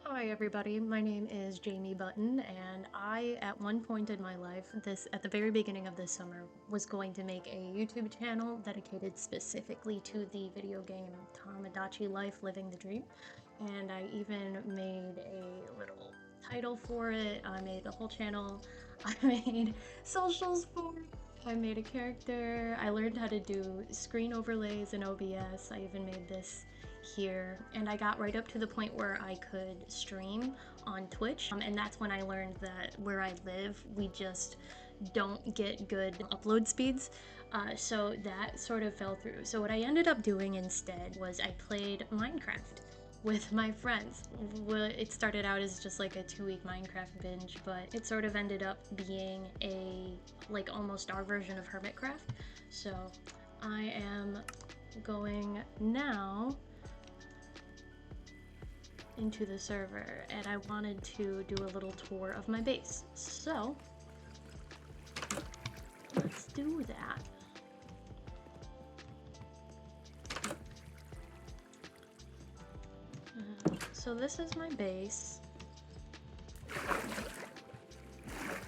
Hi everybody, my name is Jamie Button, and I, at one point in my life, at the very beginning of this summer, was going to make a YouTube channel dedicated specifically to the video game Tomodachi Life, Living the Dream. And I even made a little title for it. I made the whole channel. I made socials for it. I made a character. I learned how to do screen overlays in OBS. I even made this here, and I got right up to the point where I could stream on Twitch, and that's when I learned that where I live we just don't get good upload speeds, so that sort of fell through. So what I ended up doing instead was I played Minecraft with my friends. Well, it started out as just like a 2-week Minecraft binge, but it sort of ended up being almost our version of Hermitcraft. So I am going now into the server, and I wanted to do a little tour of my base. So let's do that. So this is my base.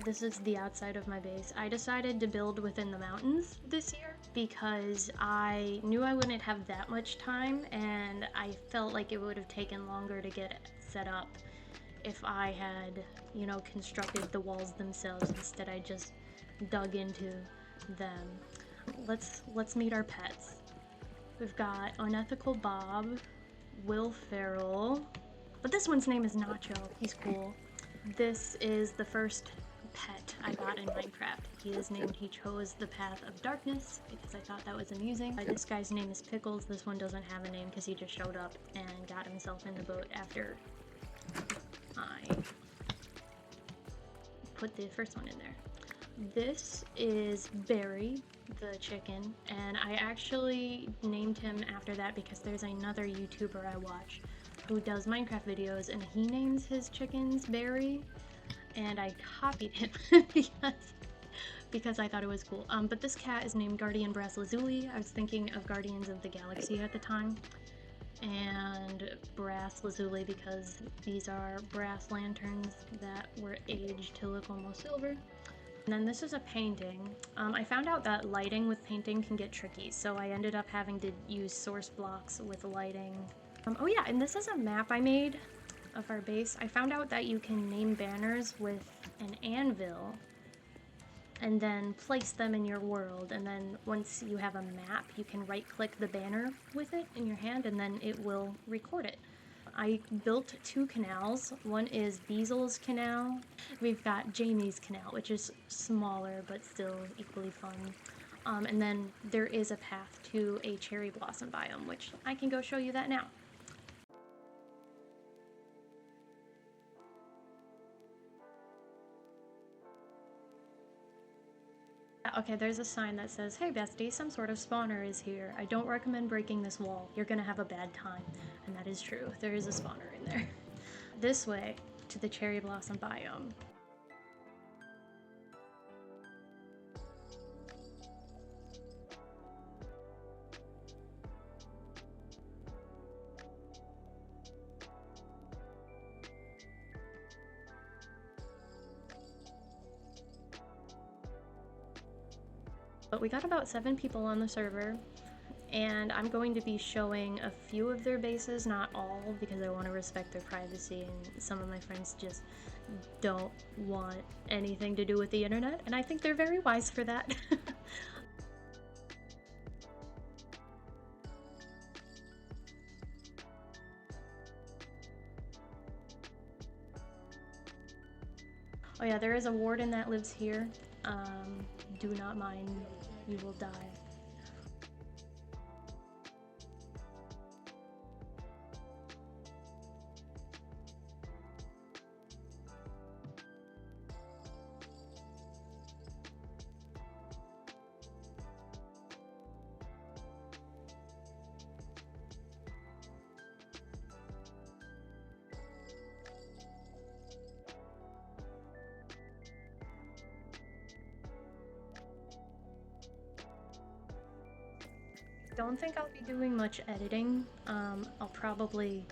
This is the outside of my base. I decided to build within the mountains this year because I knew I wouldn't have that much time, and I felt like it would have taken longer to get set up if I had, constructed the walls themselves. Instead, I just dug into them. Let's meet our pets. We've got Unethical Bob, Will Ferrell, but this one's name is Nacho. He's cool. This is the first pet I got in Minecraft. He is named He Chose the Path of Darkness because I thought that was amusing. This guy's name is Pickles. This one doesn't have a name because he just showed up and got himself in the boat after I put the first one in there. This is Barry, the chicken, and I actually named him after that because there's another YouTuber I watch who does Minecraft videos, and he names his chickens Barry, and I copied him because I thought it was cool. But this cat is named Guardian Brass Lazuli. I was thinking of Guardians of the Galaxy at the time, and Brass Lazuli because these are brass lanterns that were aged to look almost silver. And then this is a painting. I found out that lighting with painting can get tricky, so I ended up having to use source blocks with lighting. Oh yeah, and this is a map I made of our base. I found out that you can name banners with an anvil and then place them in your world, and then once you have a map, you can right-click the banner with it in your hand, and then it will record it. I built 2 canals. One is Beasel's Canal. We've got Jamie's Canal, which is smaller but still equally fun. And then there is a path to a cherry blossom biome, which I can go show you that now. Okay, there's a sign that says, "Hey bestie, some sort of spawner is here. I don't recommend breaking this wall. You're gonna have a bad time." And that is true. There is a spawner in there. This way to the cherry blossom biome. But we got about 7 people on the server, and I'm going to be showing a few of their bases, not all, because I want to respect their privacy, and some of my friends just don't want anything to do with the internet, and I think they're very wise for that. Oh yeah, there is a warden that lives here. Do not mind, you will die. Don't think I'll be doing much editing. I'll probably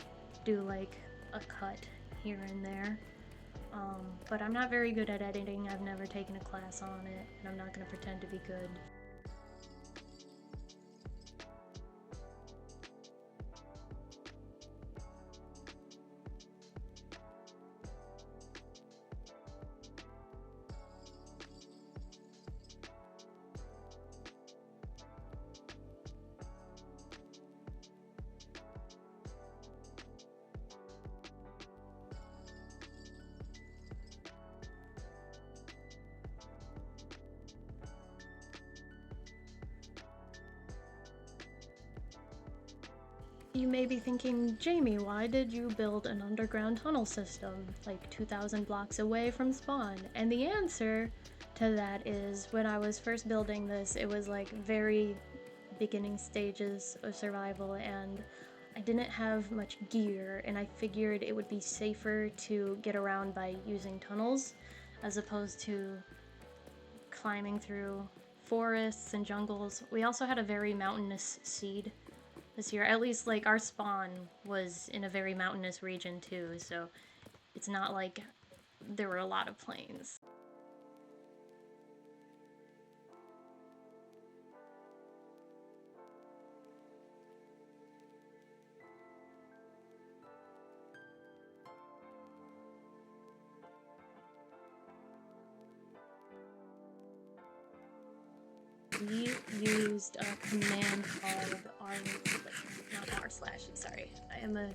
do like a cut here and there. But I'm not very good at editing. I've never taken a class on it, and I'm not going to pretend to be good. You may be thinking, Jamie, why did you build an underground tunnel system like 2,000 blocks away from spawn? And the answer to that is, when I was first building this, it was like very beginning stages of survival, and I didn't have much gear, and I figured it would be safer to get around by using tunnels as opposed to climbing through forests and jungles. We also had a very mountainous seed this year. At least, like, our spawn was in a very mountainous region too, so it's not like there were a lot of plains. We used a command called not r slash, sorry, I am a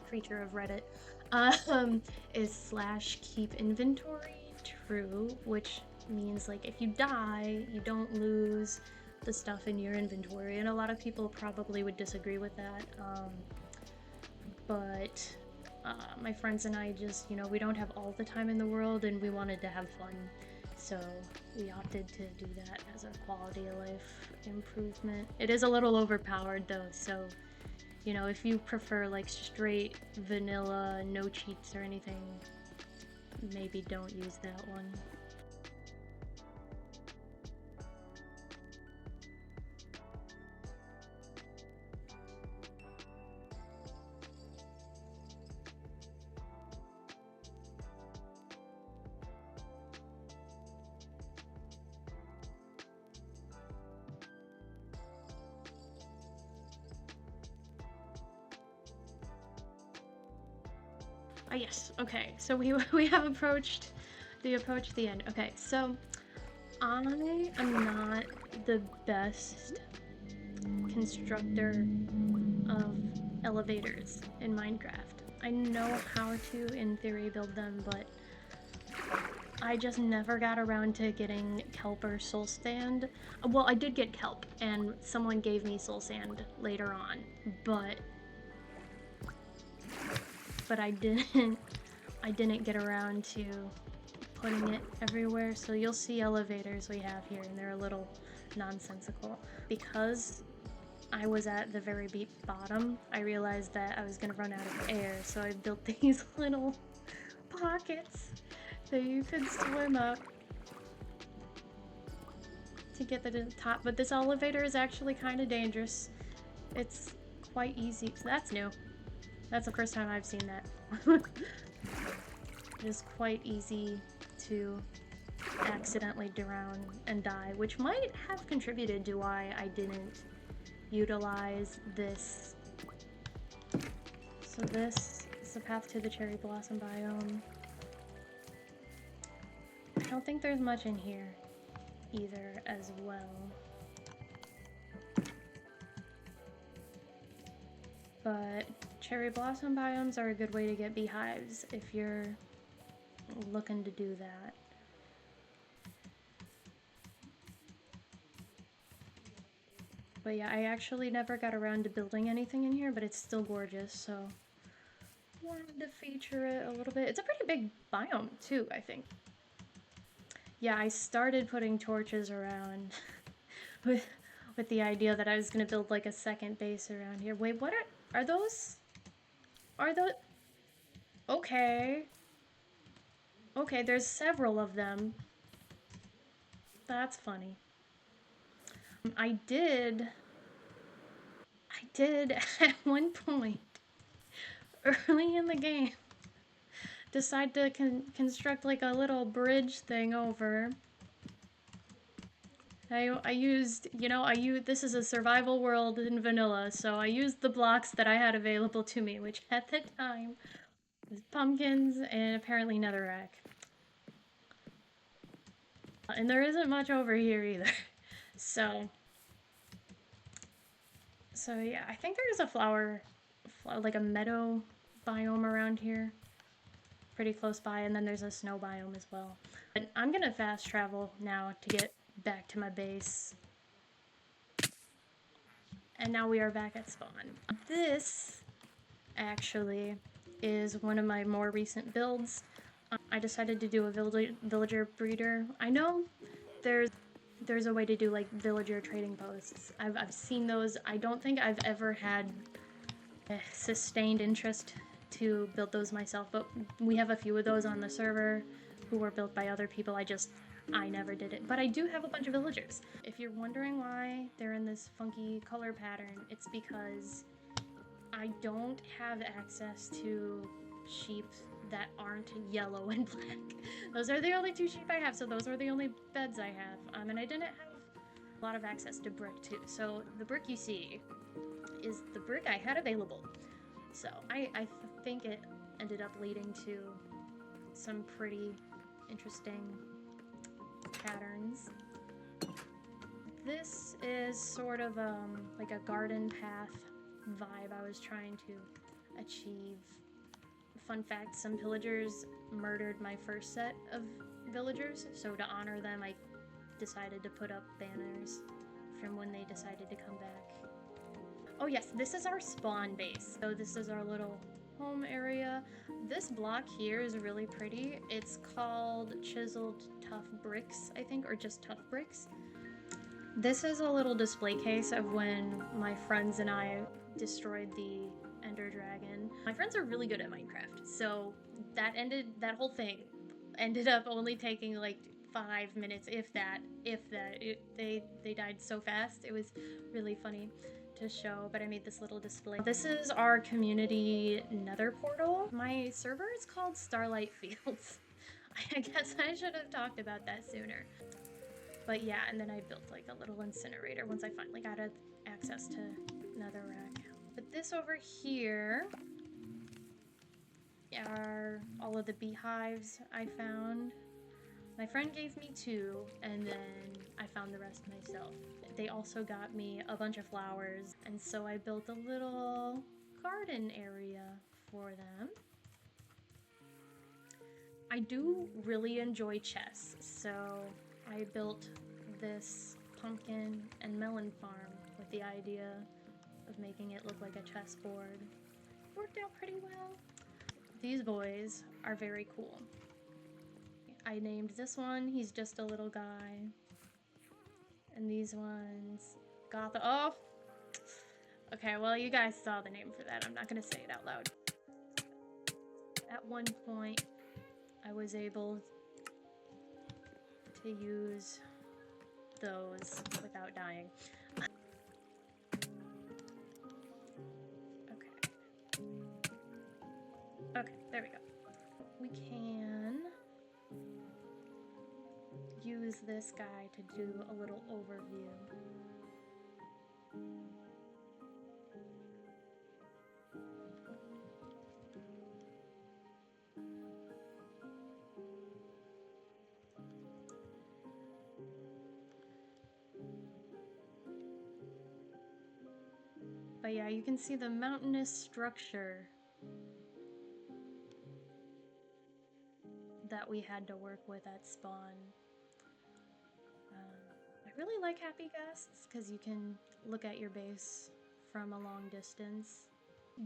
creature of Reddit, is slash keep inventory true, which means, like, if you die, you don't lose the stuff in your inventory, and a lot of people probably would disagree with that, but my friends and I just, you know, we don't have all the time in the world, and we wanted to have fun. So we opted to do that as a quality of life improvement. It is a little overpowered though, so, you know, if you prefer like straight vanilla, no cheats or anything, maybe don't use that one. Yes, okay, so we have approached the end. Okay, so I am not the best constructor of elevators in Minecraft. I know how to, in theory, build them, but I just never got around to getting kelp or soul sand. Well, I did get kelp, and someone gave me soul sand later on, but I didn't get around to putting it everywhere. So you'll see elevators we have here, and they're a little nonsensical. Because I was at the very bottom, I realized that I was gonna run out of air, so I built these little pockets that you could swim up to get to the top. But this elevator is actually kind of dangerous. It's quite easy. So that's new. That's the first time I've seen that. It is quite easy to accidentally drown and die, which might have contributed to why I didn't utilize this. So this is the path to the cherry blossom biome. I don't think there's much in here either as well. But cherry blossom biomes are a good way to get beehives if you're looking to do that. But yeah, I actually never got around to building anything in here, but it's still gorgeous, so wanted to feature it a little bit. It's a pretty big biome too, I think. Yeah, I started putting torches around with the idea that I was gonna build like a second base around here. Wait, what are those? Are those? Okay. Okay, there's several of them. That's funny. I did at one point early in the game decide to construct like a little bridge thing over. I used, this is a survival world in vanilla, so I used the blocks that I had available to me, which at the time was pumpkins and apparently netherrack. And there isn't much over here either. So yeah, I think there's a flower, like a meadow biome around here. Pretty close by, and then there's a snow biome as well. But I'm gonna fast travel now to get back to my base. And now we are back at spawn. This, actually, is one of my more recent builds. I decided to do a villager breeder. I know there's a way to do like villager trading posts. I've seen those. I don't think I've ever had a sustained interest to build those myself, but we have a few of those on the server who were built by other people. I never did it, but I do have a bunch of villagers. If you're wondering why they're in this funky color pattern, it's because I don't have access to sheep that aren't yellow and black. Those are the only two sheep I have, so those are the only beds I have. And I didn't have a lot of access to brick too. So the brick you see is the brick I had available. So I think it ended up leading to some pretty interesting patterns. This is sort of like a garden path vibe I was trying to achieve. Fun fact, some pillagers murdered my first set of villagers, so to honor them I decided to put up banners from when they decided to come back. Oh yes, this is our spawn base. So this is our little home area. This block here is really pretty. It's called Chiseled Tough Bricks, I think, or just Tough Bricks. This is a little display case of when my friends and I destroyed the Ender Dragon. My friends are really good at Minecraft, so that whole thing ended up only taking like 5 minutes, if that. They died so fast. It was really funny to show, but I made this little display. This is our community nether portal. My server is called Starlight Fields. I guess I should have talked about that sooner. But yeah, and then I built like a little incinerator once I finally got access to netherrack. But this over here are all of the beehives I found. My friend gave me 2, and then I found the rest myself. They also got me a bunch of flowers, and so I built a little garden area for them. I do really enjoy chess, so I built this pumpkin and melon farm with the idea of making it look like a chessboard. Worked out pretty well. These boys are very cool. I named this one, he's just a little guy. And these ones, oh! Okay, well you guys saw the name for that. I'm not gonna say it out loud. At one point, I was able to use those without dying. Okay, there we go. We can use this guy to do a little overview. But yeah, you can see the mountainous structure that we had to work with at spawn. I really like Happy Guests because you can look at your base from a long distance.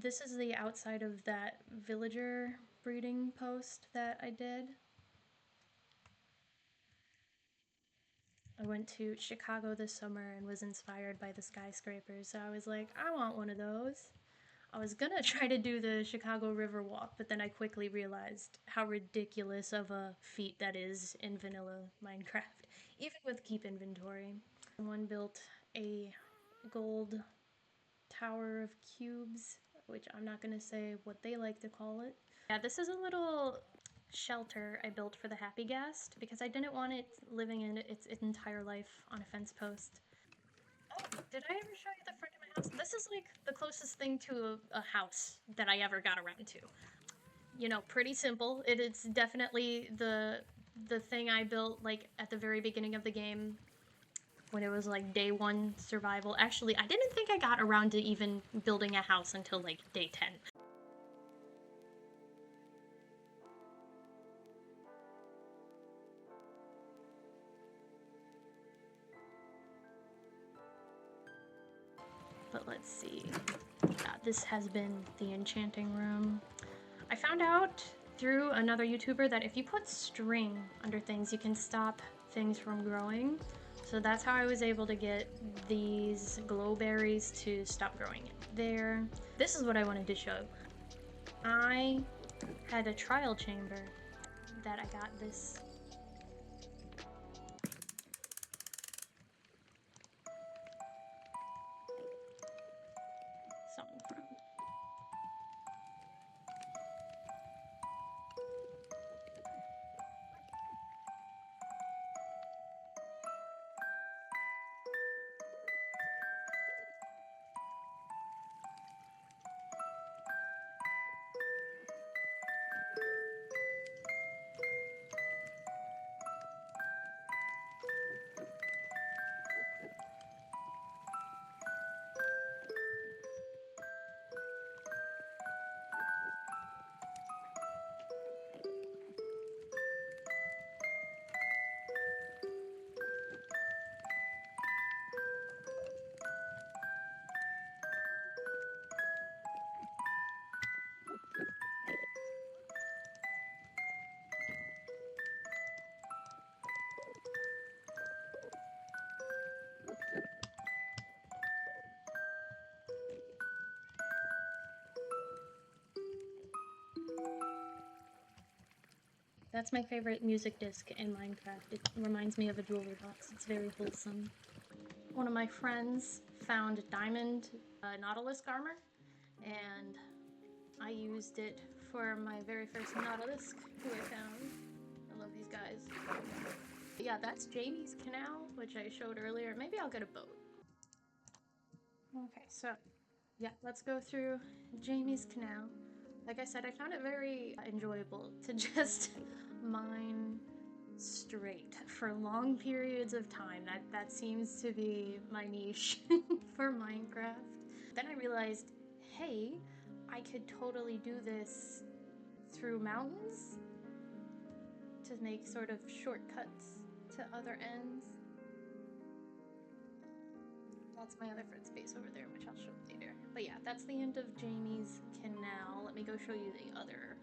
This is the outside of that villager breeding post that I did. I went to Chicago this summer and was inspired by the skyscrapers, so I was like, I want one of those. I was gonna try to do the Chicago River Walk, but then I quickly realized how ridiculous of a feat that is in vanilla Minecraft, even with keep inventory. Someone built a gold tower of cubes, which I'm not gonna say what they like to call it, Yeah, this is a little shelter I built for the happy guest because I didn't want it living in its entire life on a fence post. Oh, did I ever show you the front of my house? This is like the closest thing to a house that I ever got around to. You know, pretty simple. It's definitely the thing I built like at the very beginning of the game when it was like day 1 survival. Actually, I didn't think I got around to even building a house until like day 10. But let's see. Yeah, this has been the enchanting room. I found out through another YouTuber that if you put string under things, you can stop things from growing. So that's how I was able to get these glowberries to stop growing there. This is what I wanted to show. I had a trial chamber that I got this song from. That's my favorite music disc in Minecraft. It reminds me of a jewelry box. It's very wholesome. One of my friends found diamond nautilus armor, and I used it for my very first nautilus who I found. I love these guys. But yeah, that's Jamie's canal, which I showed earlier. Maybe I'll get a boat. Okay, so yeah, let's go through Jamie's canal. Like I said, I found it very enjoyable to just mine straight for long periods of time. That seems to be my niche for Minecraft. Then I realized, hey, I could totally do this through mountains to make sort of shortcuts to other ends. That's my other friend's base over there, which I'll show later. But yeah, that's the end of Jamie's canal. Let me go show you the other.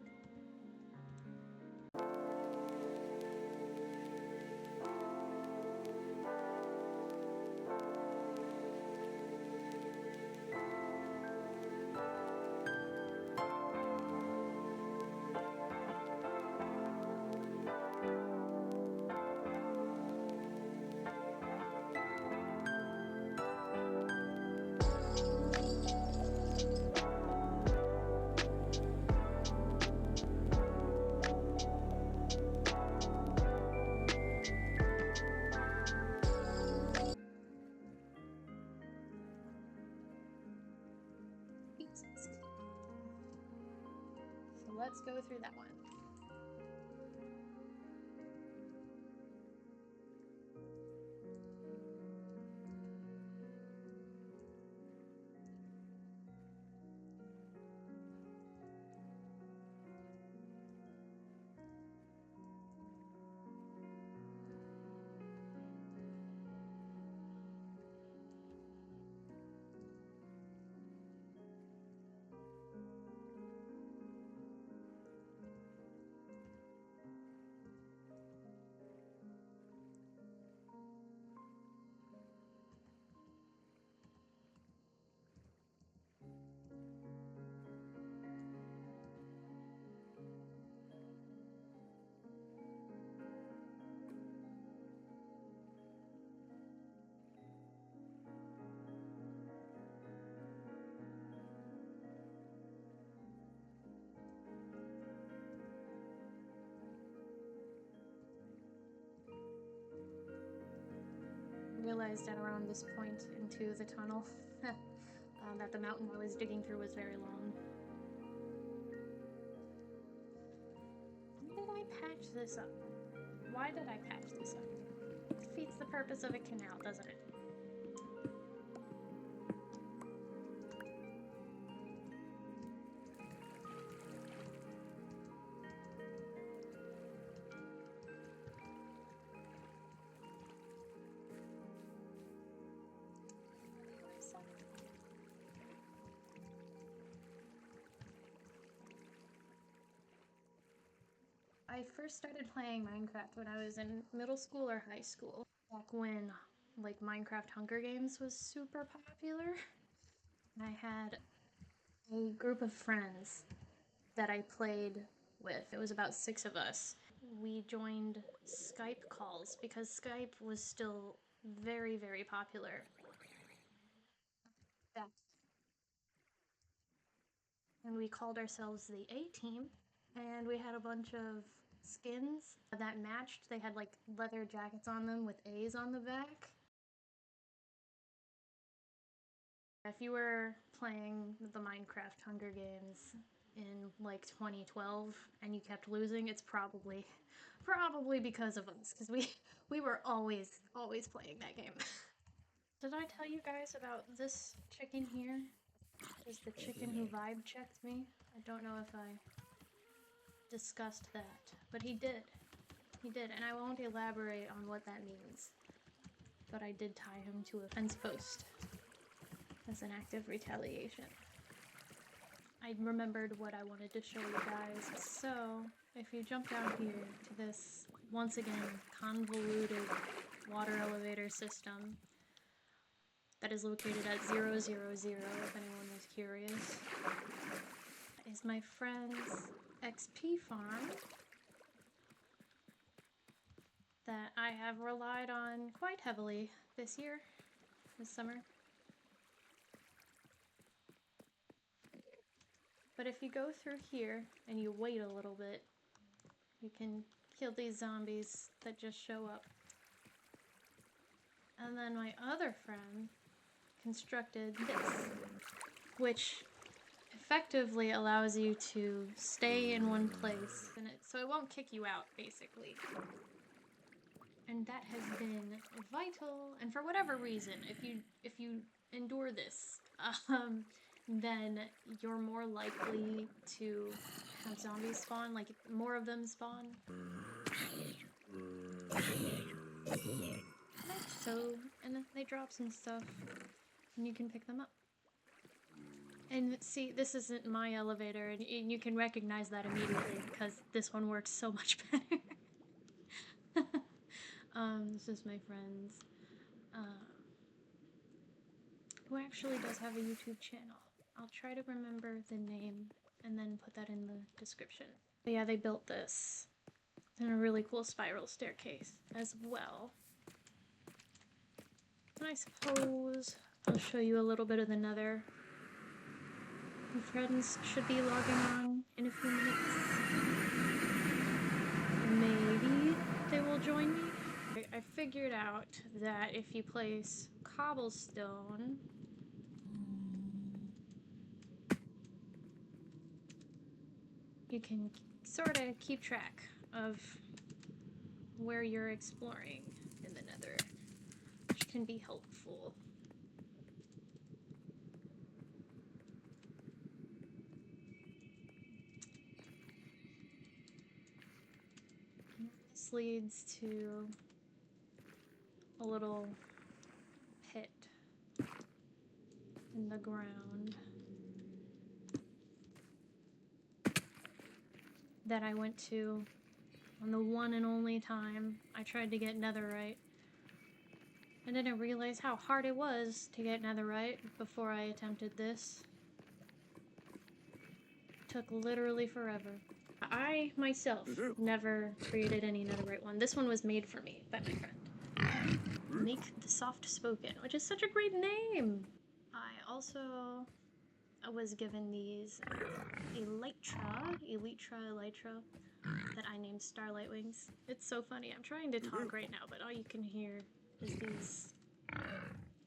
So let's go through that one. realized at around this point into the tunnel that the mountain I was digging through was very long. When did I patch this up? Why did I patch this up? It defeats the purpose of a canal, doesn't it? I first started playing Minecraft when I was in middle school or high school, back when like Minecraft Hunger Games was super popular. I had a group of friends that I played with. It was about 6 of us. We joined Skype calls because Skype was still very, very popular. Back. And we called ourselves the A-Team, and we had a bunch of skins that matched. They had like leather jackets on them with A's on the back. If you were playing the Minecraft Hunger Games in like 2012 and you kept losing, it's probably because of us, because we were always playing that game. Did I tell you guys about this chicken here? This is the chicken who vibe checked me. I don't know if I discussed that, but he did. He did, and I won't elaborate on what that means. But I did tie him to a fence post as an act of retaliation. I remembered what I wanted to show you guys. So, if you jump down here to this, once again, convoluted water elevator system that is located at 000, if anyone is curious, is my friend's XP farm that I have relied on quite heavily this summer. But if you go through here and you wait a little bit, you can kill these zombies that just show up. And then my other friend constructed this, which effectively allows you to stay in one place, so it won't kick you out, basically. And that has been vital, and for whatever reason, if you endure this, then you're more likely to have zombies spawn, like more of them spawn. And they drop some stuff, and you can pick them up. And see, this isn't my elevator, and you can recognize that immediately because this one works so much better. This is my friend's, who actually does have a YouTube channel. I'll try to remember the name and then put that in the description. But yeah, they built this in a really cool spiral staircase as well. And I suppose I'll show you a little bit of the nether. My friends should be logging on in a few minutes. Maybe they will join me. I figured out that if you place cobblestone you can sort of keep track of where you're exploring in the nether, which can be helpful. This leads to a little pit in the ground that I went to on the one and only time I tried to get netherite. I didn't realize how hard it was to get netherite before I attempted this. It took literally forever. I myself never created any netherite one. This one was made for me by my friend. Make the Soft Spoken, which is such a great name. I also was given these elytra that I named Starlight Wings. It's so funny. I'm trying to talk right now, but all you can hear is these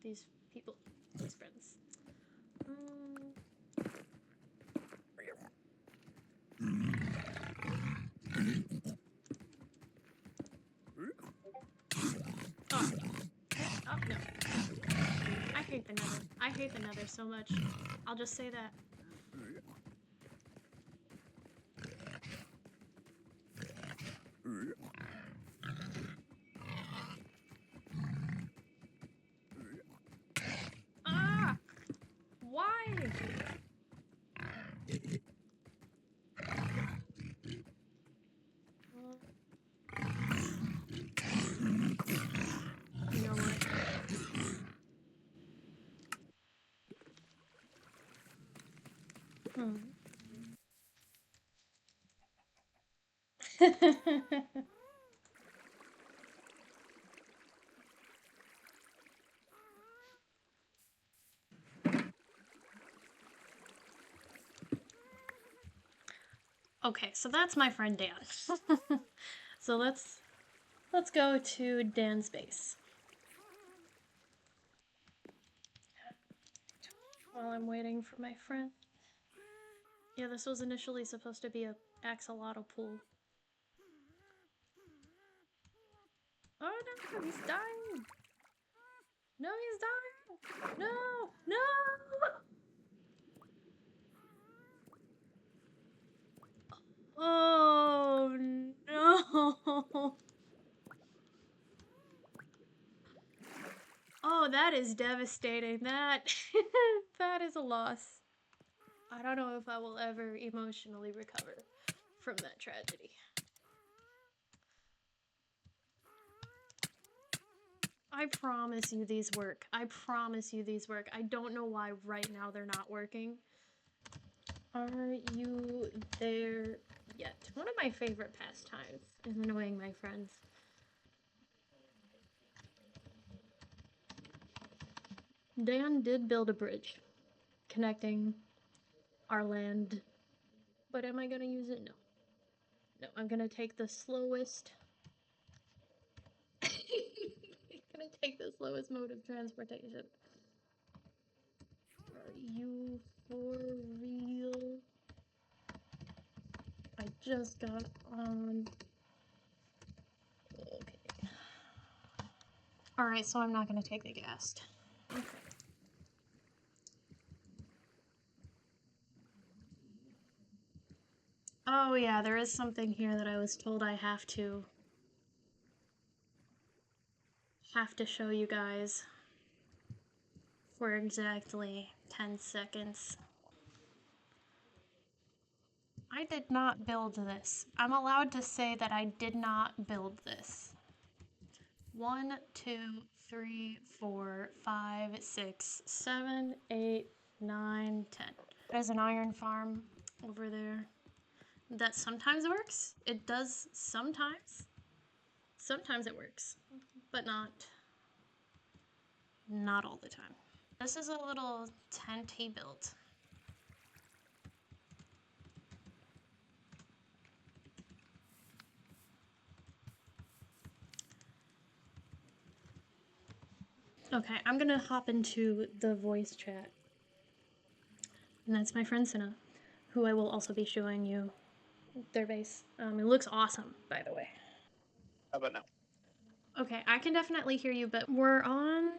These people, these friends. Oh. Oh, no. I hate the nether. I hate the nether so much. I'll just say that. Ah! Why? You know what? Okay, so that's my friend Dan. So let's go to Dan's base. While I'm waiting for my friend. Yeah, this was initially supposed to be a axolotl pool. Oh no, he's dying! No, he's dying! No! No! Oh no! Oh, that is devastating. That that is a loss. I don't know if I will ever emotionally recover from that tragedy. I promise you these work. I promise you these work. I don't know why right now they're not working. Are you there yet? One of my favorite pastimes is annoying my friends. Dan did build a bridge connecting our land, but am I gonna use it? No. No, I'm gonna take the slowest. I'm gonna take the slowest mode of transportation. Are you for real? I just got on. Okay. Alright, so I'm not gonna take the gas. Okay. Oh yeah, there is something here that I was told I have to show you guys for exactly 10 seconds. I did not build this. I'm allowed to say that I did not build this. 1, 2, 3, 4, 5, 6, 7, 8, 9, 10. There's an iron farm over there that sometimes works. It does sometimes. Sometimes it works, but not all the time. This is a little tent he built. Okay, I'm gonna hop into the voice chat. And that's my friend Senna, who I will also be showing you their base. It looks awesome, by the way. How about now? Okay, I can definitely hear you, but we're on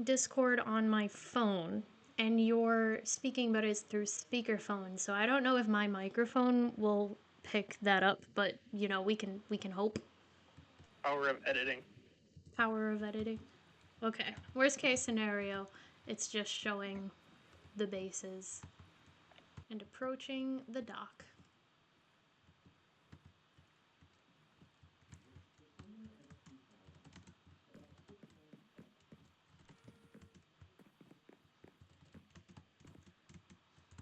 Discord on my phone, and you're speaking, but it's through speakerphone. So I don't know if my microphone will pick that up, but you know, we can hope. Power of editing. Power of editing. Okay. Worst case scenario, it's just showing the bases and approaching the dock.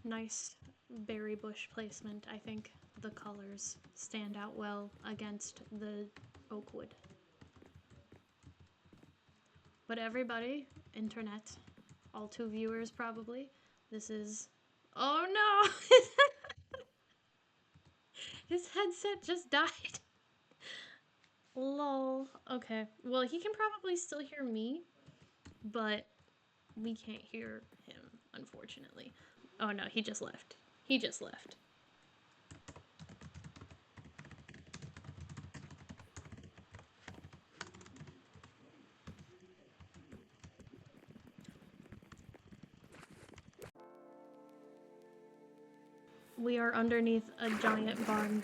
Nice berry bush placement. I think the colors stand out well against the oak wood. But everybody, internet, all 2 viewers probably, this is... Oh no! His headset just died. Lol. Okay. Well, he can probably still hear me. but we can't hear him, unfortunately. Oh no, he just left. He just left. We are underneath a giant barn.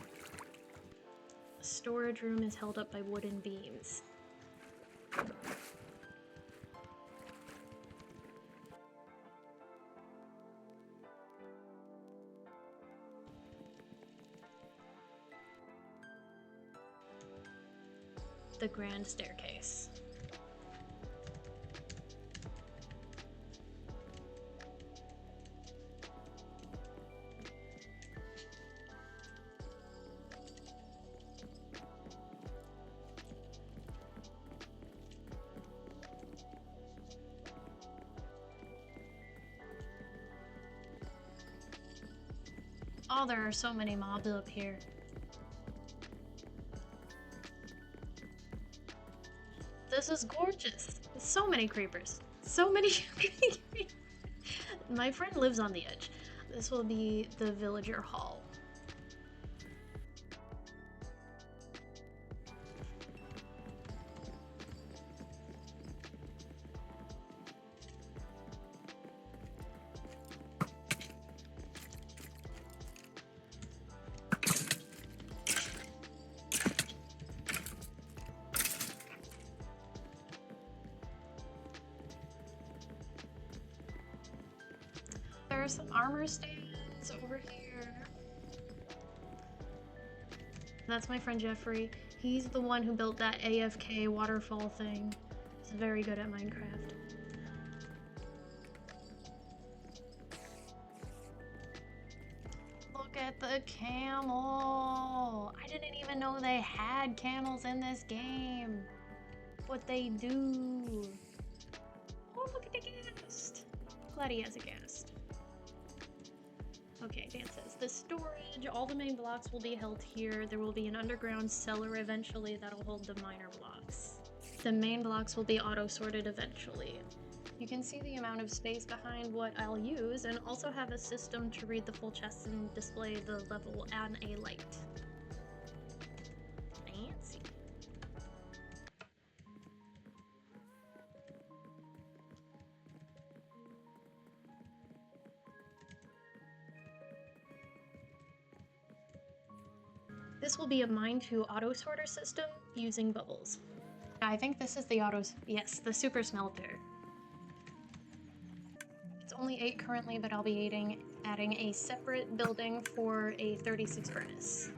A storage room is held up by wooden beams. The grand staircase. Oh, there are so many mobs up here. This is gorgeous. So many creepers. So many. My friend lives on the edge. This will be the villager hall. There are some armor stands over here. That's my friend Jeffrey. He's the one who built that AFK waterfall thing. He's very good at Minecraft. Look at the camel! I didn't even know they had camels in this game. What they do. Oh, look at the ghast. Glad he has a ghast. Okay, Dan says, the storage, all the main blocks will be held here. There will be an underground cellar eventually that'll hold the minor blocks. The main blocks will be auto-sorted eventually. You can see the amount of space behind what I'll use, and also have a system to read the full chests and display the level on a light. Fancy. This will be a mine to auto sorter system using bubbles. I think this is the yes, the super smelter. It's only 8 currently, but I'll be adding a separate building for a 36 furnace.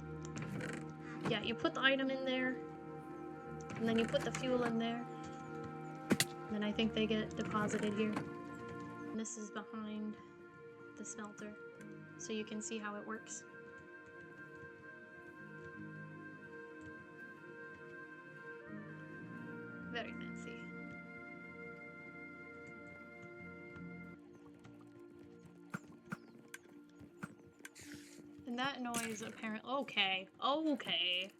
Yeah, you put the item in there, and then you put the fuel in there, and then I think they get deposited here. And this is behind the smelter, so you can see how it works. Very fancy. And that noise apparently... Okay. Okay.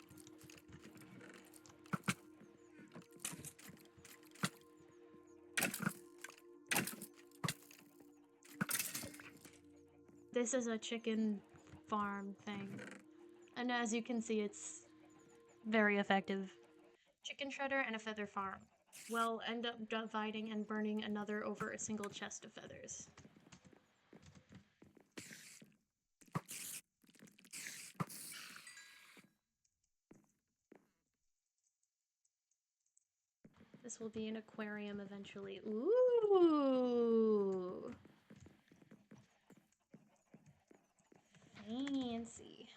This is a chicken farm thing. And as you can see, it's very effective. Chicken shredder and a feather farm. Well, end up dividing and burning another over a single chest of feathers. This will be an aquarium eventually. Ooh! Fancy.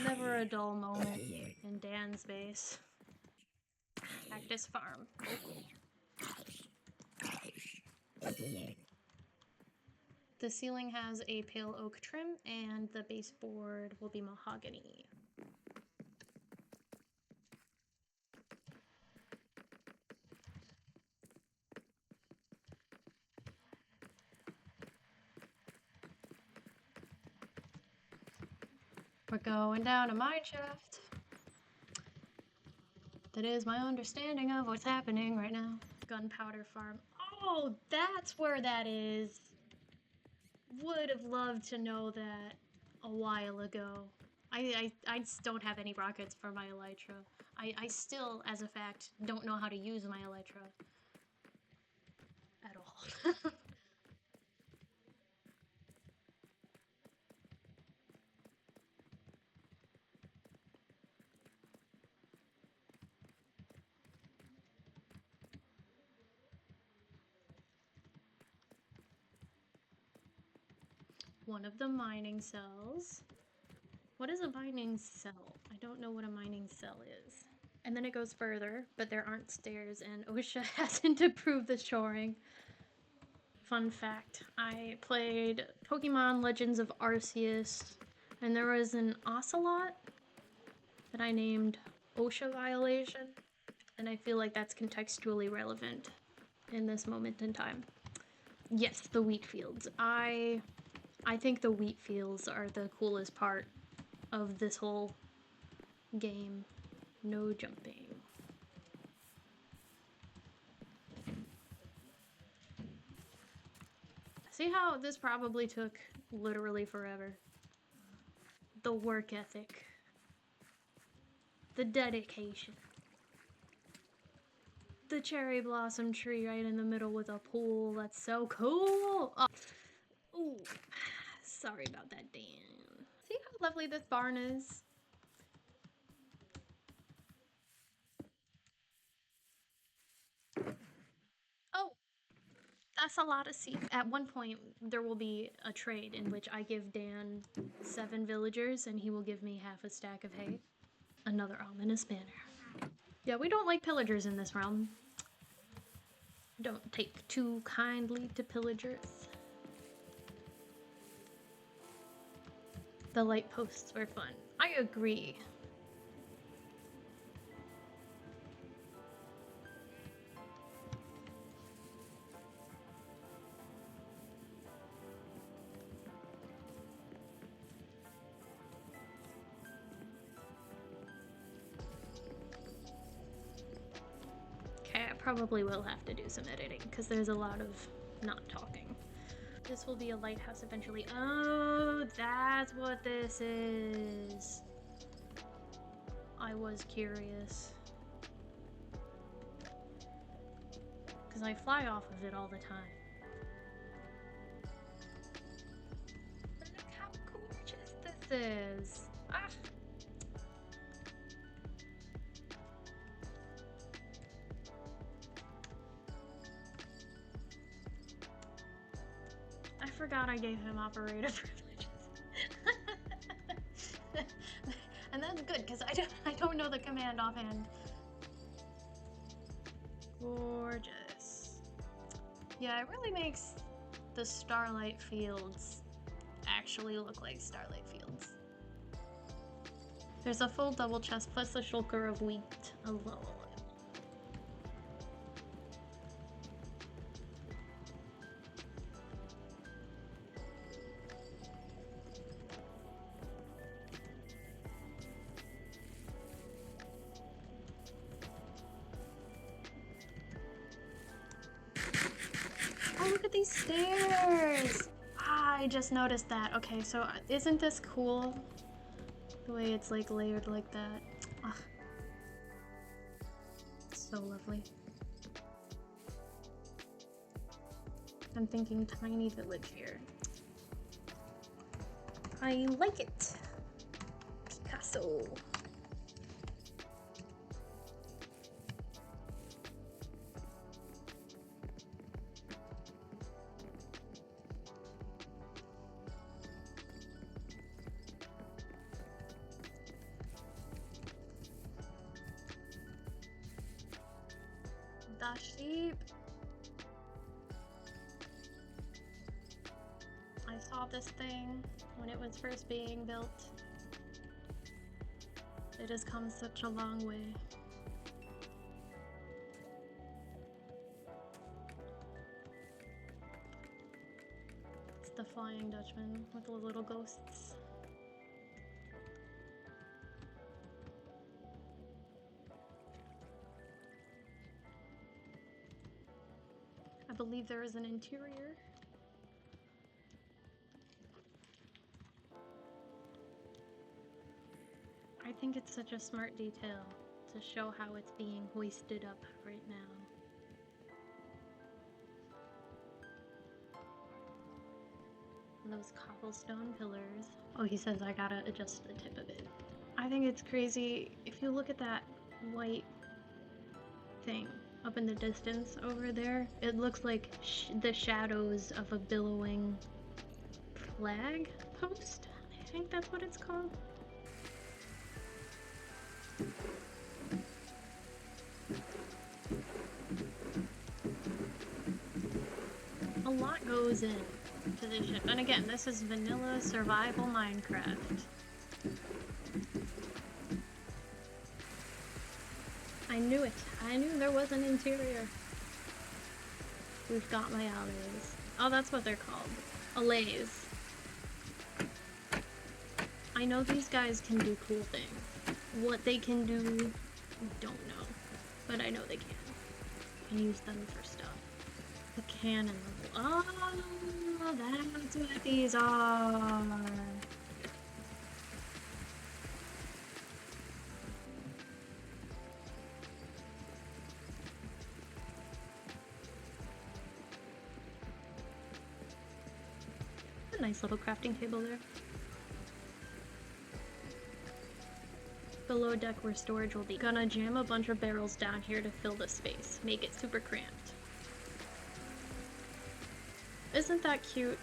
Never a dull moment in Dan's base. Cactus farm. The ceiling has a pale oak trim, and the baseboard will be mahogany. We're going down a mine shaft. It is my understanding of what's happening right now. Gunpowder farm. Oh, that's where that is. Would have loved to know that a while ago. I just don't have any rockets for my elytra. I still, as a fact, don't know how to use my elytra. At all. One of the mining cells. What is a mining cell? I don't know what a mining cell is. And then it goes further, but there aren't stairs, and OSHA hasn't approved the shoring. Fun fact, I played Pokemon Legends of Arceus, and there was an ocelot that I named OSHA violation, and I feel like that's contextually relevant in this moment in time. Yes, the wheat fields. I think the wheat fields are the coolest part of this whole game. No jumping. See how this probably took literally forever? The work ethic. The dedication. The cherry blossom tree right in the middle with a pool. That's so cool. Oh. Ooh. Sorry about that, Dan. See how lovely this barn is? Oh, that's a lot of seeds. At one point, there will be a trade in which I give Dan 7 villagers and he will give me half a stack of hay. Another ominous banner. Yeah, we don't like pillagers in this realm. Don't take too kindly to pillagers. The light posts were fun. I agree. Okay, I probably will have to do some editing because there's a lot of not talking. This will be a lighthouse eventually. Oh, that's what this is. I was curious. Because I fly off of it all the time. Look how gorgeous this is. Ah. I forgot I gave him operator privileges. And that's good because I don't know the command offhand. Gorgeous. Yeah, it really makes the Starlight Fields actually look like Starlight Fields. There's a full double chest plus the shulker of wheat alone. Oh, look at these stairs! Ah, I just noticed that. Okay, so isn't this cool? The way it's like layered like that. Ah. So lovely. I'm thinking tiny village here. I like it. Picasso. The sheep. I saw this thing when it was first being built. It has come such a long way. It's the Flying Dutchman with the little ghosts. believe there is an interior. I think it's such a smart detail to show how it's being hoisted up right now. Those cobblestone pillars. Oh, he says I gotta adjust the tip of it. I think it's crazy. If you look at that white thing up in the distance over there, it looks like the shadows of a billowing flag post. I think that's what it's called. A lot goes in to this ship. And again, this is vanilla survival Minecraft. I knew it. I knew there was an interior. We've got my allays. Oh, that's what they're called. Allays. I know these guys can do cool things. What they can do, don't know. But I know they can. Can use them for stuff. The cannon level. Oh, that's what these are. A nice little crafting table there. Below deck where storage will be. Gonna jam a bunch of barrels down here to fill the space. Make it super cramped. Isn't that cute?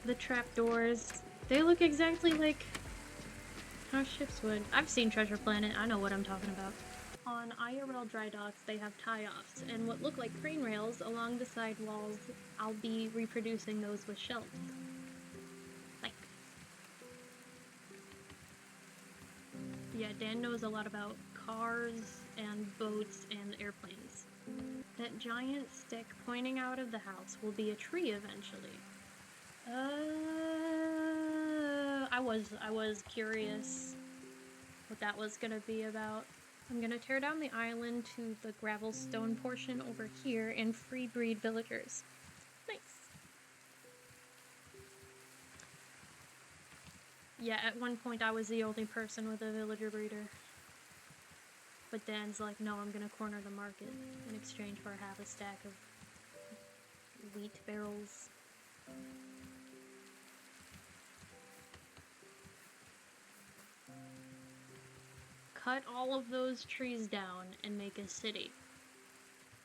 The trapdoors. They look exactly like how ships would. I've seen Treasure Planet. I know what I'm talking about. On IRL dry docks, they have tie-offs, and what look like crane rails along the side walls, I'll be reproducing those with shelves. Like. Yeah, Dan knows a lot about cars and boats and airplanes. That giant stick pointing out of the house will be a tree eventually. I was curious what that was gonna be about. I'm gonna tear down the island to the gravel stone portion over here and free breed villagers. Nice. Yeah, at one point I was the only person with a villager breeder. But Dan's like, no, I'm gonna corner the market in exchange for half a stack of wheat barrels. Cut all of those trees down and make a city.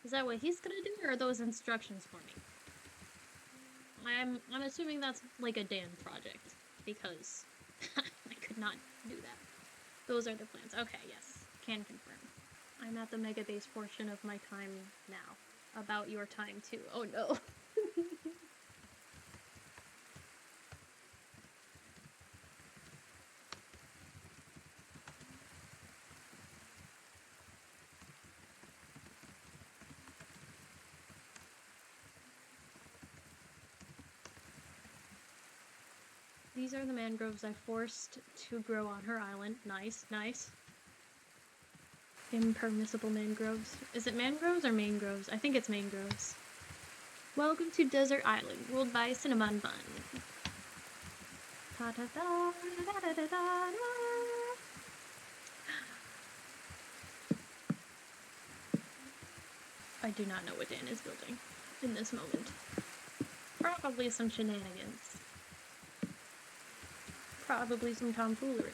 Is that what he's gonna do, or are those instructions for me? I'm assuming that's like a Dan project, because I could not do that. Those are the plans. Okay, yes. Can confirm. I'm at the mega base portion of my time now. About your time too. Oh no. These are the mangroves I forced to grow on her island. Nice, nice. Impermissible mangroves. Is it mangroves or mangroves? I think it's mangroves. Welcome to Desert Island, ruled by Cinnamon Bun. Ta -ta -ta, da -da -da -da -da. I do not know what Dan is building in this moment. Probably some shenanigans. Probably some tomfoolery.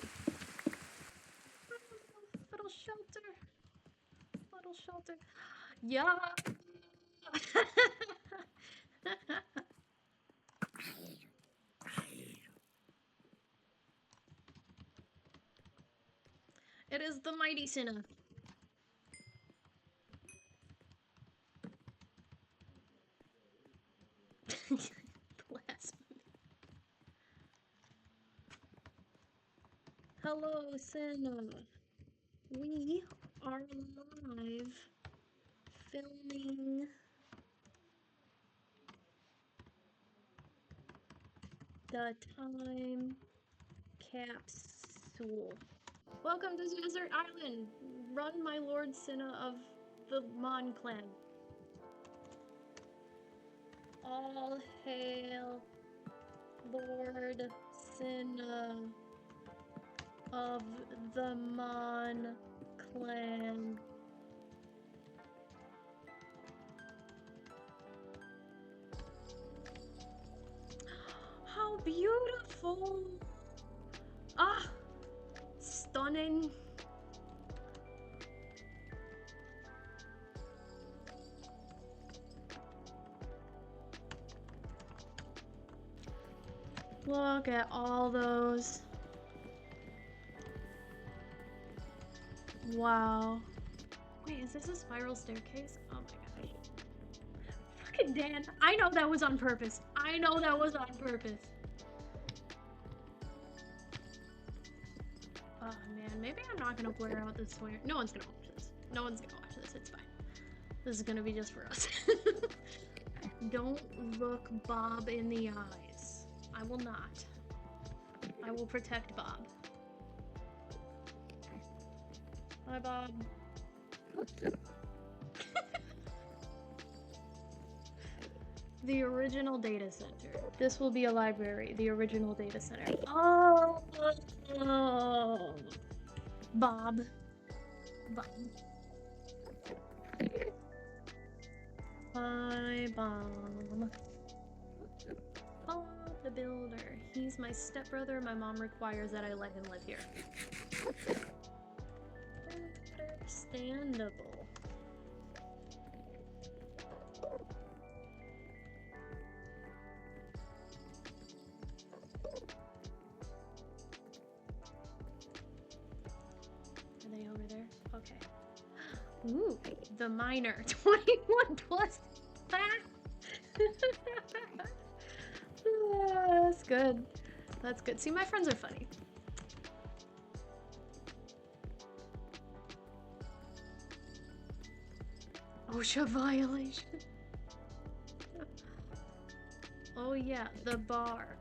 Little shelter. Little shelter. Yeah. It is the mighty Cinna. Blasphemy. Hello, Cinna. We are live filming the time capsule. Welcome to Desert Island, run my Lord Cinna of the Mon clan. All hail Lord Cinna of the Mon clan. How beautiful! Ah! Stunning. Look at all those. Wow. Wait, is this a spiral staircase? Oh my gosh. Fucking Dan. I know that was on purpose. I know that was on purpose. Oh man, maybe I'm not gonna blur out this swear. No one's gonna watch this. No one's gonna watch this. It's fine. This is gonna be just for us. Don't look Bob in the eyes. I will not. I will protect Bob. Hi, Bob. The original data center. This will be a library. The original data center. Oh, Bob. Bob. Hi, Bob. Bob the Builder. He's my stepbrother. My mom requires that I let him live here. Understandable. Are they over there? Okay. Ooh, the miner. 21 plus. That's good. That's good. See, my friends are funny. OSHA violation. Oh yeah, the bar.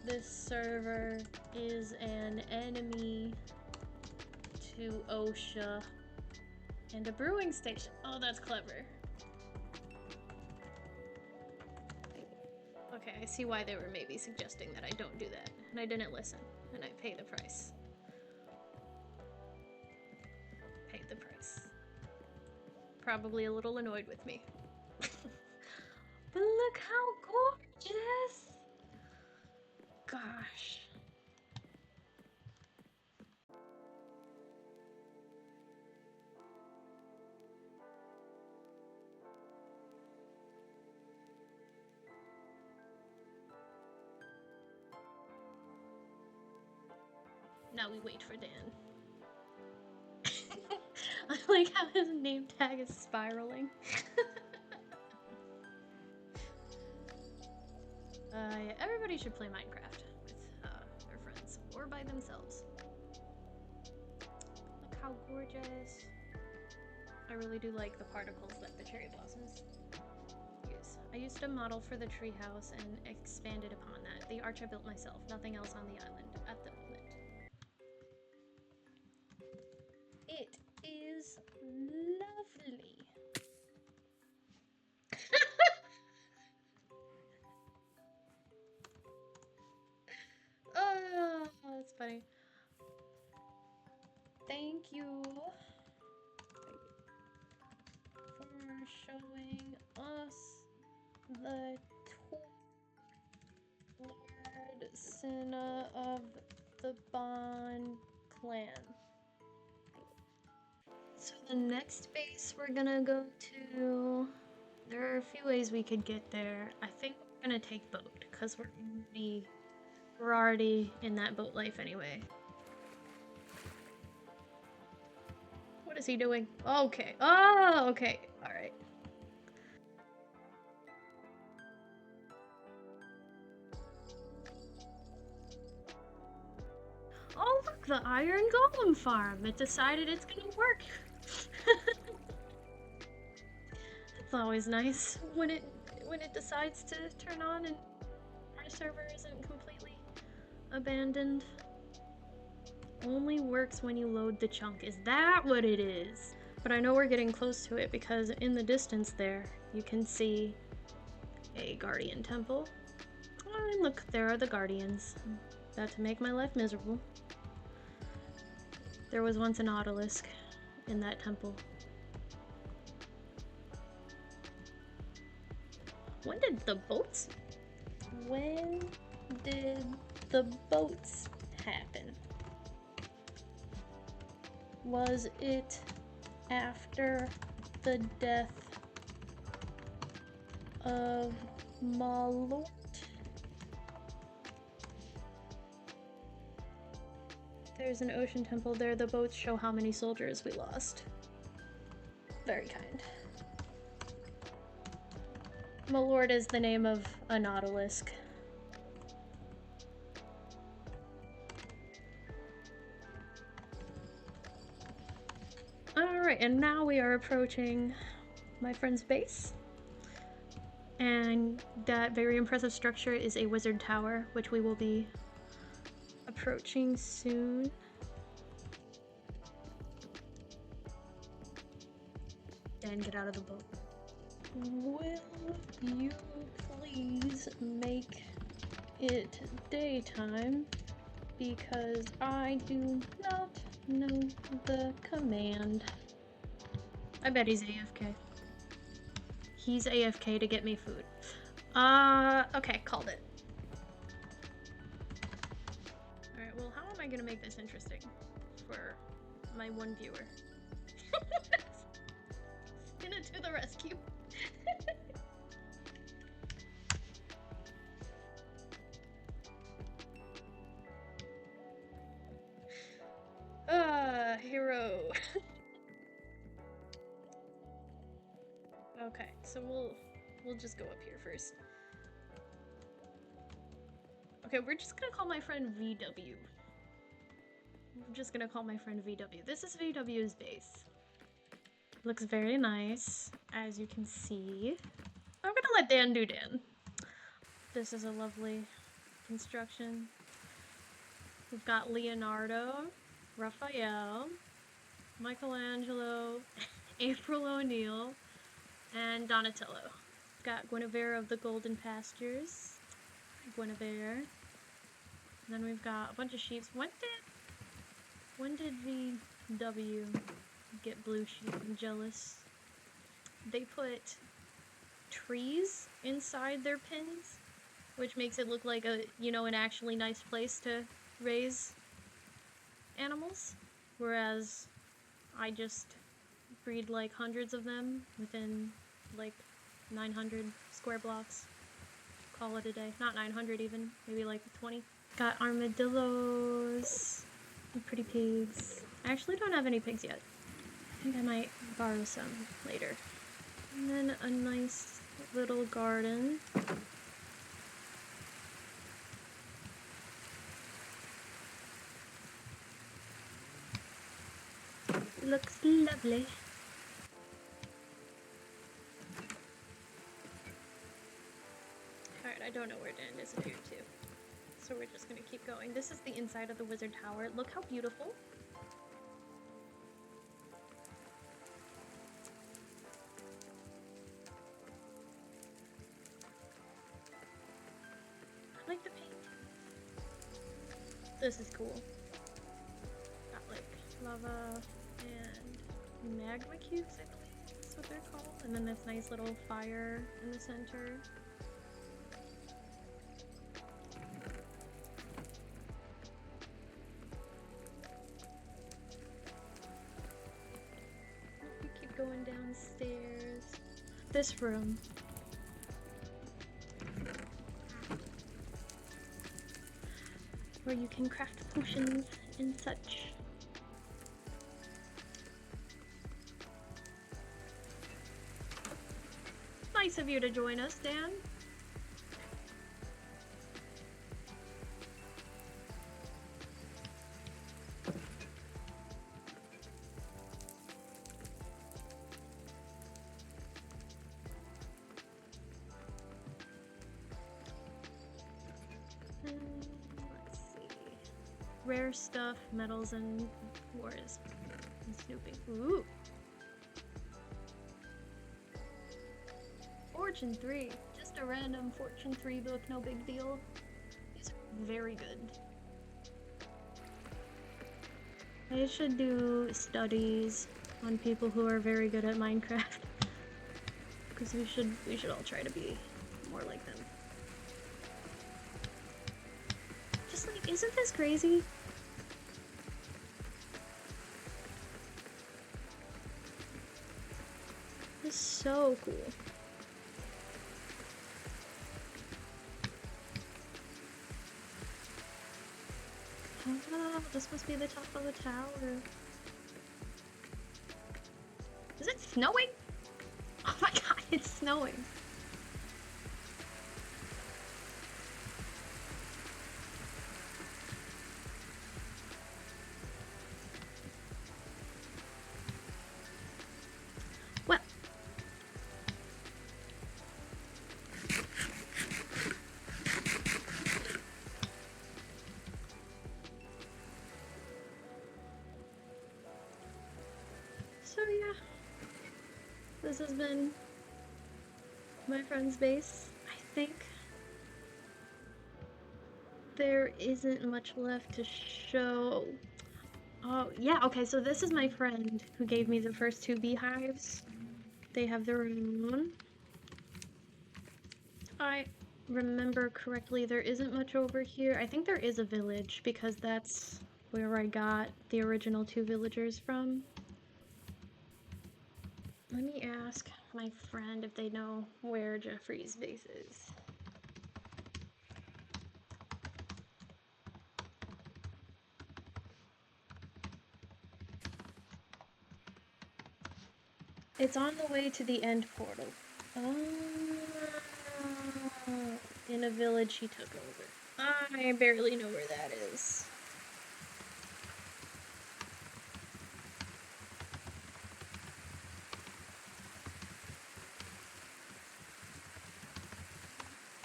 This server is an enemy to OSHA and a brewing station. Oh, that's clever. Okay, I see why they were maybe suggesting that I don't do that. And I didn't listen, and I pay the price. Paid the price. Probably a little annoyed with me. But look how gorgeous! Gosh. Now we wait for Dan. I like how his name tag is spiraling. Yeah, everybody should play Minecraft with their friends or by themselves. Look how gorgeous. I really do like the particles that the cherry blossoms use. I used a model for the treehouse and expanded upon that. The arch I built myself, nothing else on the island at the moment. It is lovely. Oh, that's funny. Thank you for showing us the Lord Cinna of the Bond clan. So the next base we're gonna go to, there are a few ways we could get there. I think we're gonna take boat because we're already in that boat life anyway. What is he doing? Okay. Oh, okay. All right. Oh, look, the Iron Golem farm. It decided it's gonna work. It's always nice when it decides to turn on and our server isn't completely abandoned. Only works when you load the chunk. Is that what it is? But I know we're getting close to it because in the distance there, you can see a guardian temple. Oh, and look, there are the guardians. About to make my life miserable. There was once an obelisk in that temple. When did the boats happen? Was it after the death of Malort? There's an ocean temple there. The boats show how many soldiers we lost. Very kind. Malort is the name of a nautilisk. Alright, and now we are approaching my friend's base. And that very impressive structure is a wizard tower, which we will be approaching soon. Dan, get out of the boat. Will you please make it daytime? Because I do not know the command. I bet he's AFK. He's AFK to get me food. Okay, called it. Alright, well, how am I gonna make this interesting for my one viewer? Gonna to the rescue. Hero. Okay, so we'll just go up here first. Okay, we're just gonna call my friend VW. I'm just gonna call my friend VW. This is VW's base. Looks very nice, as you can see. I'm gonna let Dan do Dan. This is a lovely construction. We've got Leonardo, Raphael, Michelangelo, April O'Neil, and Donatello. We've got Guinevere of the Golden Pastures. Guinevere. And then we've got a bunch of sheep. When did VW get blue sheep and jealous? They put trees inside their pens, which makes it look like an actually nice place to raise animals, whereas I just breed like hundreds of them within like 900 square blocks. Call it a day. Not 900 even, maybe like 20. Got armadillos, and pretty pigs. I actually don't have any pigs yet. I think I might borrow some later. And then a nice little garden. Looks lovely. Alright, I don't know where Dan disappeared to. So we're just gonna keep going. This is the inside of the wizard tower. Look how beautiful. I like the paint. This is cool. Got like lava and magma cubes, I believe that's what they're called. And then this nice little fire in the center. We keep going downstairs. This room. Where you can craft potions and such. Nice of you to join us, Dan. Let's see. Rare stuff, metals, and wars. And snooping. Ooh. Fortune 3. Just a random Fortune 3 book, no big deal. These are very good. I should do studies on people who are very good at Minecraft. Because we should all try to be more like them. Just like, isn't this crazy? This is so cool. Oh, this must be the top of the tower. Is it snowing? Oh my god, it's snowing. Well. So yeah. This has been my friend's base. I think there isn't much left to show. Oh, yeah, okay, so this is my friend who gave me the first 2 beehives. They have their own. I remember correctly, there isn't much over here. I think there is a village because that's where I got the original 2 villagers from. Let me ask my friend if they know where Jeffrey's base is. It's on the way to the end portal. Oh, in a village he took over. I barely know where that is.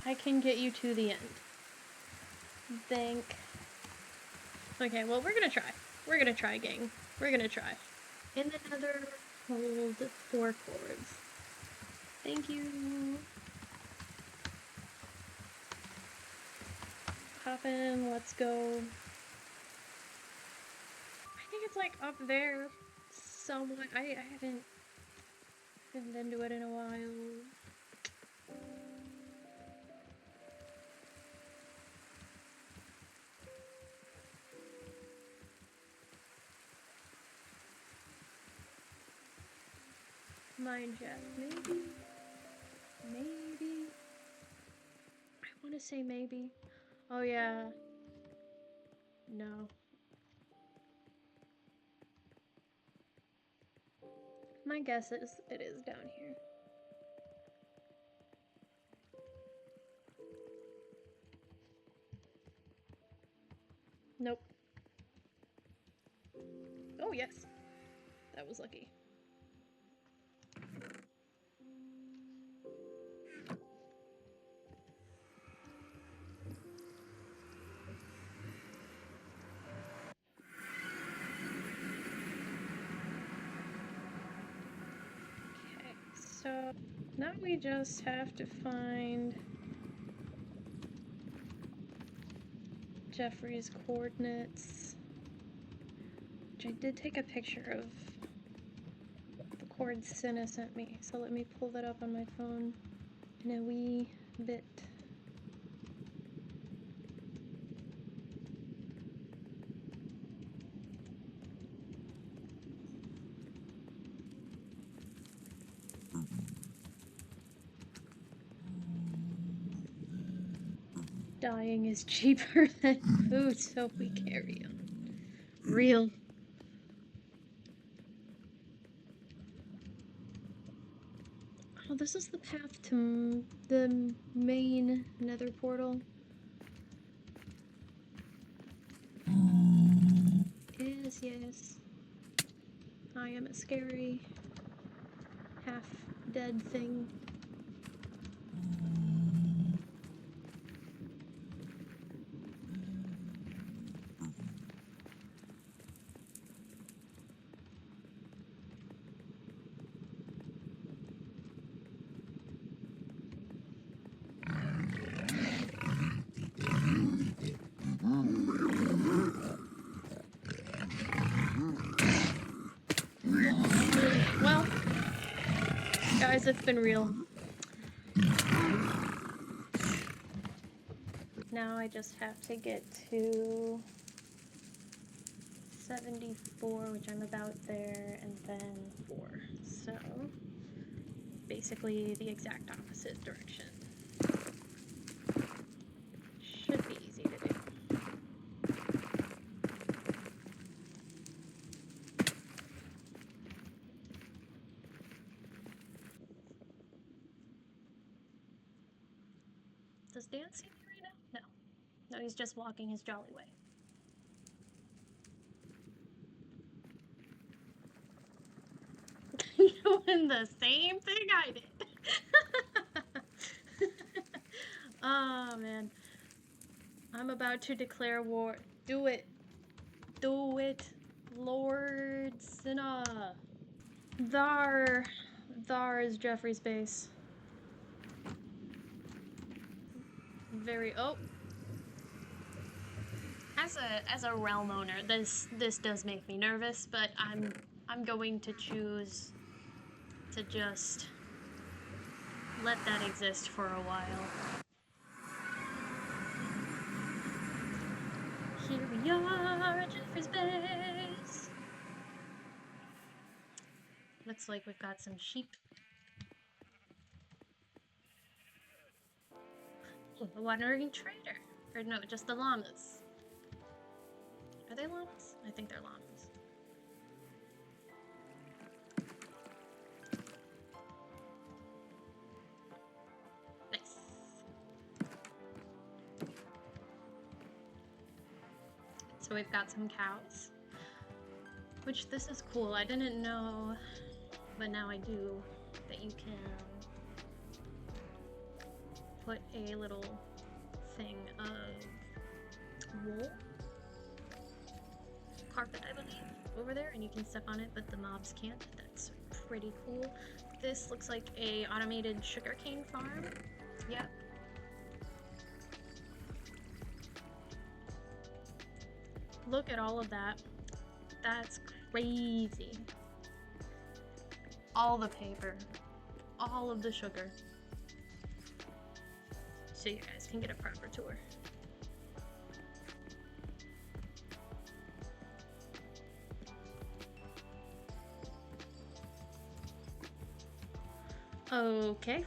I can get you to the end. Okay, well, we're gonna try. We're gonna try, gang. We're gonna try. In the nether, hold 4 chords. Thank you. Hop in, let's go. I think it's like up there somewhat. I haven't been to it in a while. Mine Jeff, maybe? Maybe? I want to say maybe. Oh yeah. No. My guess is it is down here. Nope. Oh yes. That was lucky. So now we just have to find Jeffrey's coordinates, which I did take a picture of the coords Cinna sent me, so let me pull that up on my phone in a wee bit. Dying is cheaper than food, so we carry on. Real. Oh, this is the path to the main nether portal. Yes. I am a scary, half-dead thing. Guys, it's been real. Now I just have to get to 74, which I'm about there, and then 4. So, basically the exact opposite direction. Should be easy to do. Does Dan see me right now? No. No, he's just walking his jolly way. You're doing the same thing I did. Oh, man. I'm about to declare war. Do it. Do it. Lord Cinna. Thar is Jeffrey's base. Oh. As a realm owner, this does make me nervous, but I'm going to choose to just let that exist for a while. Here we are at Jeffrey's base. Looks like we've got some sheep. The wandering trader. Or no, just the llamas. Are they llamas? I think they're llamas. Nice. So we've got some cows. Which, this is cool. I didn't know, but now I do, that you can put a little thing of wool, carpet I believe, over there, and you can step on it, but the mobs can't. That's pretty cool. This looks like a automated sugarcane farm. Yep. Look at all of that. That's crazy. All the paper, all of the sugar. So you guys can get a proper tour. Okay.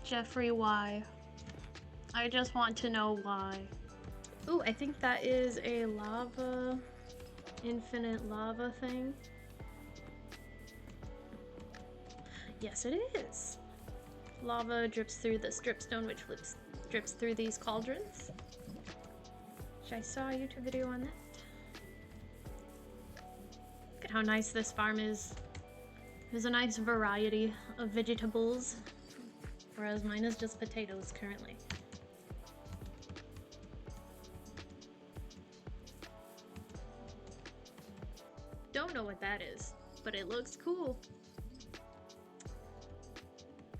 Jeffrey, why? I just want to know why. Ooh, I think that is a lava, infinite lava thing. Yes, it is. Lava drips through the stripstone, which drips through these cauldrons. Which I saw a YouTube video on that. Look at how nice this farm is. There's a nice variety of vegetables, whereas mine is just potatoes currently. Don't know what that is, but it looks cool.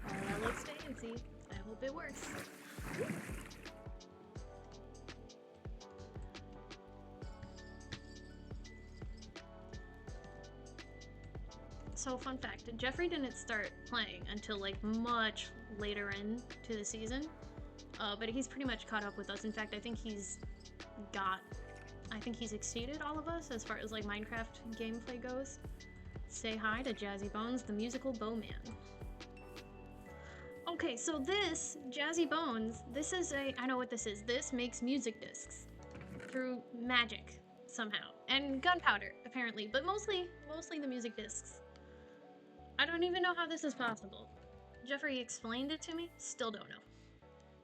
Oh, that looks fancy. I hope it works. So, fun fact, Jeffrey didn't start playing until like much later into the season, but he's pretty much caught up with us. In fact, I think he's exceeded all of us as far as like Minecraft gameplay goes. Say hi to Jazzy Bones, the musical bowman. Okay, so this, Jazzy Bones, this is I know what this is. This makes music discs through magic somehow. And gunpowder, apparently, but mostly the music discs. I don't even know how this is possible. Jeffrey explained it to me, still don't know.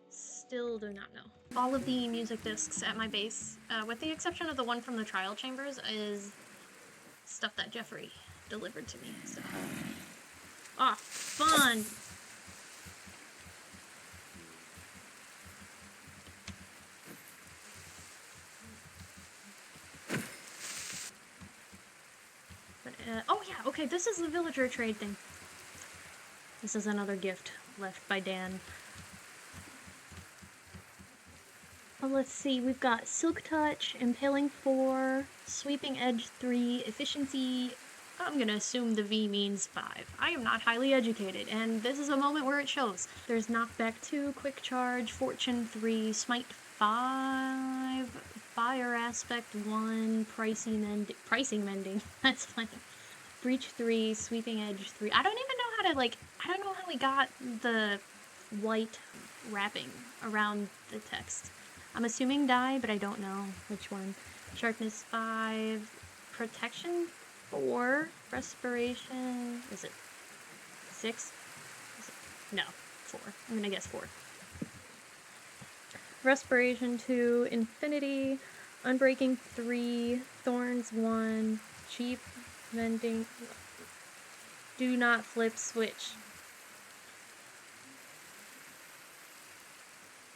Still do not know. All of the music discs at my base, with the exception of the one from the trial chambers, is stuff that Jeffrey delivered to me, so. Oh, fun! But, oh yeah, okay, this is the villager trade thing. This is another gift left by Dan. let's see, we've got Silk Touch, Impaling 4, Sweeping Edge 3, Efficiency. I'm gonna assume the V means 5. I am not highly educated, and this is a moment where it shows. There's Knockback 2, Quick Charge, Fortune 3, Smite 5, Fire Aspect 1, Pricing Mending, that's funny. Breach 3, Sweeping Edge 3. I don't even know how to, like, I don't know how we got the white wrapping around the text. I'm assuming die, but I don't know which one. Sharpness 5, Protection 4, Respiration, is it 6? No, 4. I'm gonna guess 4. Respiration 2, Infinity, Unbreaking 3, Thorns 1, Cheap Mending, Do Not Flip Switch.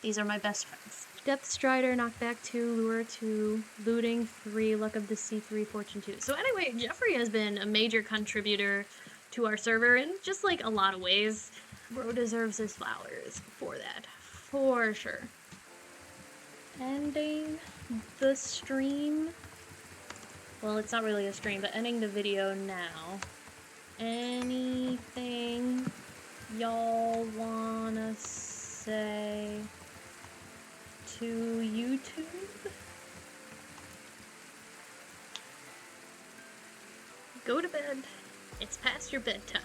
These are my best friends. Depth Strider, Knockback 2, Lure 2, Looting 3, Luck of the Sea 3, Fortune 2. So anyway, Jeffrey has been a major contributor to our server in just like a lot of ways. Bro deserves his flowers for that, for sure. Ending the stream. Well, it's not really a stream, but ending the video now. Anything y'all wanna say to YouTube? Go to bed. It's past your bedtime.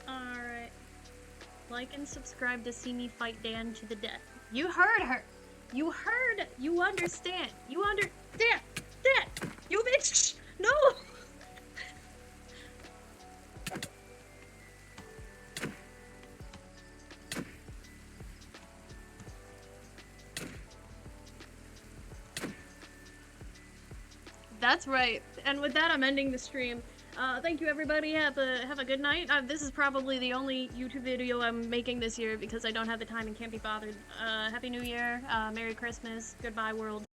Alright. Like and subscribe to see me fight Dan to the death. You heard her! You heard! You understand! You understand! Dan! You bitch! No! That's right. And with that, I'm ending the stream. Thank you, everybody. Have a good night. This is probably the only YouTube video I'm making this year because I don't have the time and can't be bothered. Happy New Year. Merry Christmas. Goodbye, world.